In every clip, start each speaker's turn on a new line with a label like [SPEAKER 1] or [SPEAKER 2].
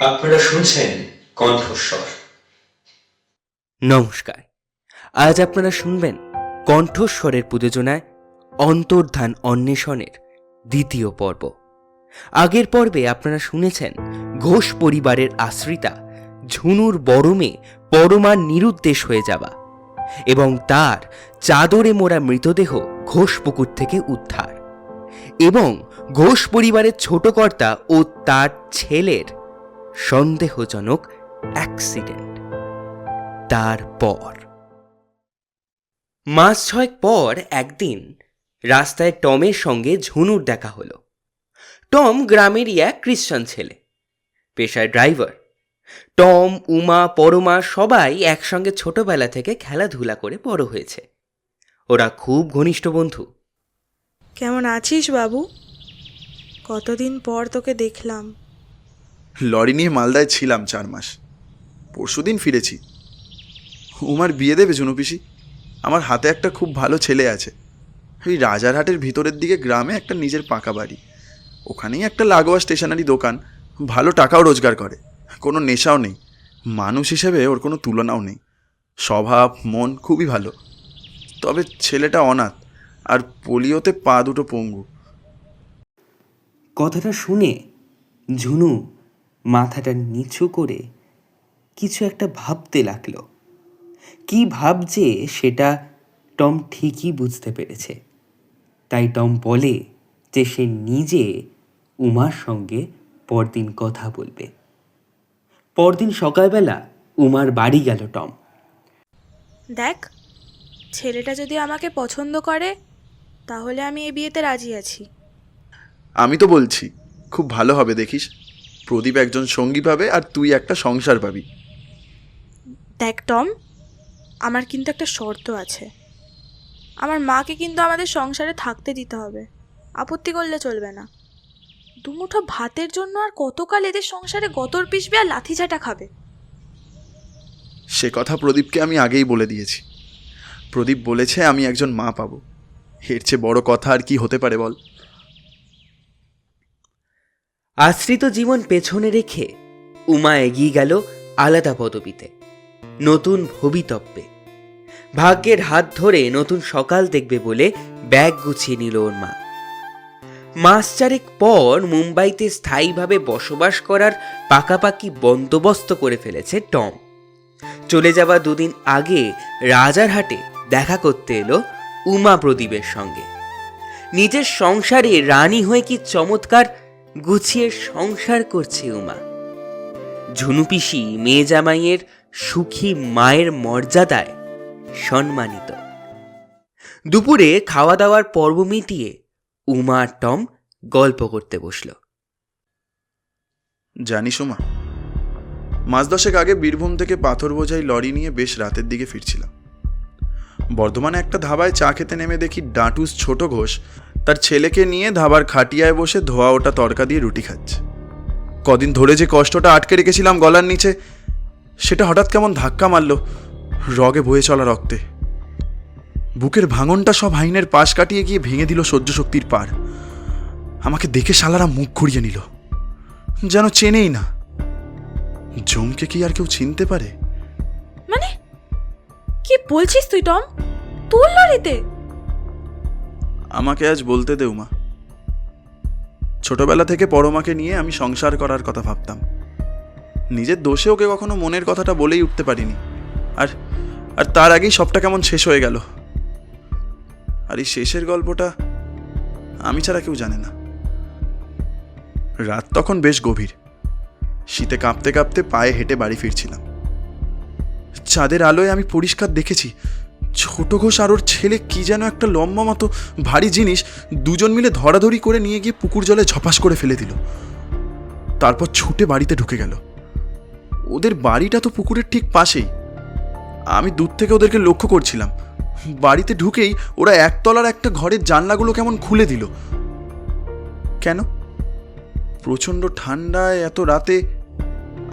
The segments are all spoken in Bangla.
[SPEAKER 1] আপনারা শুনছেন কণ্ঠস্বর।
[SPEAKER 2] নমস্কার। আজ আপনারা শুনবেন কণ্ঠস্বরের প্রযোজনায় অন্তর্ধান অন্বেষণের দ্বিতীয় পর্ব। আগের পর্বে আপনারা শুনেছেন ঘোষ পরিবারের আশ্রিতা ঝুনুর বড় মেয়ে পরমার নিরুদ্দেশ হয়ে যাওয়া এবং তার চাদরে মোড়া মৃতদেহ ঘোষ পুকুর থেকে উদ্ধার, এবং ঘোষ পরিবারের ছোট কর্তা ও তার ছেলের সন্দেহজনক অ্যাক্সিডেন্ট। তারপর মাস 6 পর একদিন রাস্তায় টমের সঙ্গে ঝুনুর দেখা হলো। টম গ্রামেরই এক খ্রিস্টান ছেলে, পেশায় ড্রাইভার। টম, উমা, পরমা সবাই একসঙ্গে ছোটবেলা থেকে খেলাধুলা করে বড় হয়েছে। ওরা খুব ঘনিষ্ঠ বন্ধু।
[SPEAKER 3] কেমন আছিস বাবু? কতদিন পর তোকে দেখলাম।
[SPEAKER 4] লরি নিয়ে মালদায় ছিলাম 4 মাস, পরশুদিন ফিরেছি। উমার বিয়ে দেবে জুনু পিসি। আমার হাতে একটা খুব ভালো ছেলে আছে। ওই রাজারহাটের ভিতরের দিকে গ্রামে একটা নিজের পাকা বাড়ি, ওখানেই একটা লাগোয়া স্টেশনারি দোকান। ভালো টাকাও রোজগার করে, কোনো নেশাও নেই। মানুষ হিসেবে ওর কোনো তুলনাও নেই। স্বভাব মন খুবই ভালো, তবে ছেলেটা অনাথ আর পোলিওতে পা দুটো পঙ্গু।
[SPEAKER 2] কথাটা শুনে ঝুনু মাথাটা নিচু করে কিছু একটা ভাবতে লাগলো। কি ভাবছে সেটা টম ঠিকই বুঝতে পেরেছে। তাই টম বলে যে সে নিজে উমার সঙ্গে পরদিন কথা বলবে। পরদিন সকালবেলা উমার বাড়ি গেল টম।
[SPEAKER 3] দেখ, ছেলেটা যদি আমাকে পছন্দ করে তাহলে আমি এই বিয়েতে রাজি আছি।
[SPEAKER 4] আমি তো বলছি খুব ভালো হবে, দেখিস। প্রদীপ একজন সঙ্গী পাবে আর তুই একটা সংসার পাবি।
[SPEAKER 3] দেখ টম, আমার কিন্তু একটা শর্ত আছে। আমার মাকে কিন্তু আমাদের সংসারে থাকতে দিতে হবে, আপত্তি করলে চলবে না। দুমুঠো ভাতের জন্য আর কতকাল এদের সংসারে গতর পিষবে আর লাথিঝাঁটা খাবে?
[SPEAKER 4] সে কথা প্রদীপকে আমি আগেই বলে দিয়েছি। প্রদীপ বলেছে আমি একজন মা পাবো। এর চেয়ে বড় কথা আর কি হতে পারে বল?
[SPEAKER 2] আশ্রিত জীবন পেছনে রেখে উমা এগিয়ে গেল আলাদা পদবিতে, নতুন ভবিতব্যে। ভাগ্যের হাত ধরে নতুন সকাল দেখবে বলে ব্যাগ গুছিয়ে নিল ওর মা। মাস 4 পর মুম্বাইতে স্থায়ীভাবে বসবাস করার পাকাপাকি বন্দোবস্ত করে ফেলেছে টম। চলে যাওয়া 2 দিন আগে রাজারহাটে দেখা করতে এলো উমা প্রদীপের সঙ্গে। নিজের সংসারে রানী হয়ে কি চমৎকার গুছিয়ে সংসার করছে উমা। ঝুনু পিসি মেয়ে জামাইয়ের সুখী মায়ের মর্যাদায় সম্মানিত। দুপুরে খাওয়া দাওয়ার পর্ব মিটিয়ে উমা আর টম গল্প করতে বসল।
[SPEAKER 4] জানিস উমা, মাস 10 আগে বীরভূম থেকে পাথর বোঝাই লরি নিয়ে বেশ রাতের দিকে ফিরছিলাম। বর্ধমানে একটা ধাবায় চা খেতে নেমে দেখি ডাঁটুস ছোট ঘোষ তার ছেলেকে নিয়ে ধাবার খাটিয়ায় বসে ধোয়া ওটা তরকা দিয়ে রুটি খাচ্ছে। কদিন ধরে যে কষ্টটা আটকে রেখেছিলাম গলার নিচে, সেটা হঠাৎ কেমন ধাক্কা মারল রগে বয়ে চলা রক্তে। বুকের ভাঙনটা সব আইনের পাশ কাটিয়ে গিয়ে ভেঙে দিল সহ্য শক্তির পার। আমাকে দেখে শালারা মুখ ঘুরিয়ে নিল, যেন চেনেই না। জমকে কি আর কেউ চিনতে পারে?
[SPEAKER 3] মানে কি বলছিস তুই টম? তোর লড়িতে?
[SPEAKER 4] আমাকে আজ বলতে দে উমা। ছোটবেলা থেকে পরমাকে নিয়ে আমি সংসার করার কথা ভাবতাম। নিজের দোষে ওকে কখনো মনের কথাটা বলেই উঠতে পারিনি। আর আর তার আগেই সবটা কেমন শেষ হয়ে গেল। আর এই শেষের গল্পটা আমি ছাড়া কেউ জানে না। রাত তখন বেশ গভীর। শীতে কাঁপতে কাঁপতে পায়ে হেঁটে বাড়ি ফিরছিলাম। চাঁদের আলোয় আমি পরিষ্কার দেখেছি ছোট ঘোষ আর ওর ছেলে কি যেন একটা লম্বা মতো ভারী জিনিস দুজন মিলে ধরাধরি করে নিয়ে গিয়ে পুকুর জলে ঝপাস করে ফেলে দিল। তারপর ছুটে বাড়িতে ঢুকে গেল। ওদের বাড়িটা তো পুকুরের ঠিক পাশেই। আমি দূর থেকে ওদেরকে লক্ষ্য করছিলাম। বাড়িতে ঢুকেই ওরা একতলার একটা ঘরের জানলাগুলো কেমন খুলে দিল। কেন? প্রচণ্ড ঠান্ডায় এত রাতে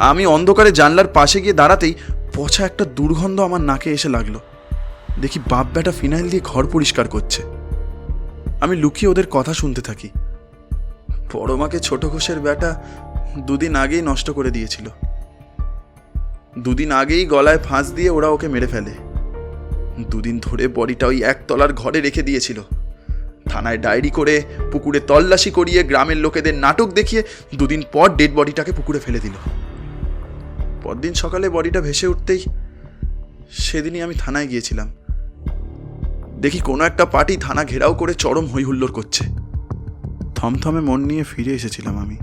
[SPEAKER 4] আমি অন্ধকারে জানলার পাশে গিয়ে দাঁড়াতেই পচা একটা দুর্গন্ধ আমার নাকে এসে লাগলো। দেখি বাপ বেটা ফিনাইল দিয়ে ঘর পরিষ্কার করছে। আমি লুকিয়ে ওদের কথা শুনতে থাকি। বড়মাকে ছোট ঘোষের বেটা দুদিন আগেই নষ্ট করে দিয়েছিল। দুদিন আগেই গলায় ফাঁস দিয়ে ওরা ওকে মেরে ফেলে। দুদিন ধরে বডিটা ওই একতলার ঘরে রেখে দিয়েছিল। থানায় ডায়েরি করে, পুকুরে তল্লাশি করিয়ে, গ্রামের লোকেদের নাটক দেখিয়ে দুদিন পর ডেড বডিটাকে পুকুরে ফেলে দিল। পরদিন সকালে বডিটা ভেসে উঠতেই সেদিনই আমি থানায় গিয়েছিলাম। দেখি কোনো একটা পার্টি থানা ঘেরাও করে চরম হই হুল্লোড় করছে। থমথমে মন নিয়ে ফিরে এসেছিলাম আমি।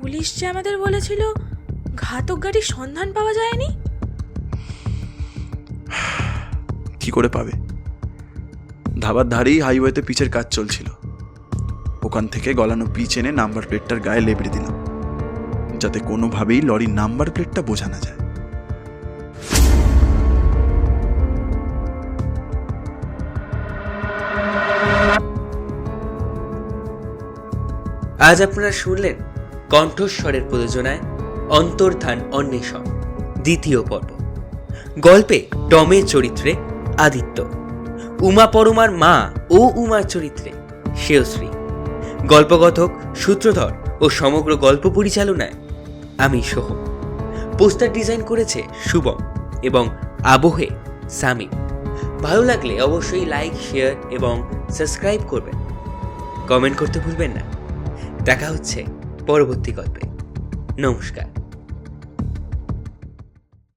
[SPEAKER 3] পুলিশ যে আমাদের বলেছিল ঘাতক গাড়ির সন্ধান পাওয়া যায়নি।
[SPEAKER 4] কি করে পাবে? ধাবার ধারেই হাইওয়েতে পিচের কাজ চলছিল। ওখান থেকে গলানো পিচ এনে নাম্বার প্লেটটার গায়ে লেবড়ে দিলাম, যাতে কোনোভাবেই লরির নাম্বার প্লেটটা বোঝা না যায়।
[SPEAKER 2] আজ আপনারা শুনলেন কণ্ঠস্বরের প্রযোজনায় অন্তর্ধান অন্বেষণ দ্বিতীয় পর্ব। গল্পে টমের চরিত্রে আদিত্য, উমা পরমার মা ও উমার চরিত্রে শ্রেয়শ্রী, গল্পকথক সূত্রধর ও সমগ্র গল্প পরিচালনায় আমি সোহম। পোস্টার ডিজাইন করেছে শুভম এবং আবহে সামিম। ভালো লাগলে অবশ্যই লাইক, শেয়ার এবং সাবস্ক্রাইব করবেন। কমেন্ট করতে ভুলবেন না। দেখা হচ্ছে পরবর্তী গল্পে। নমস্কার।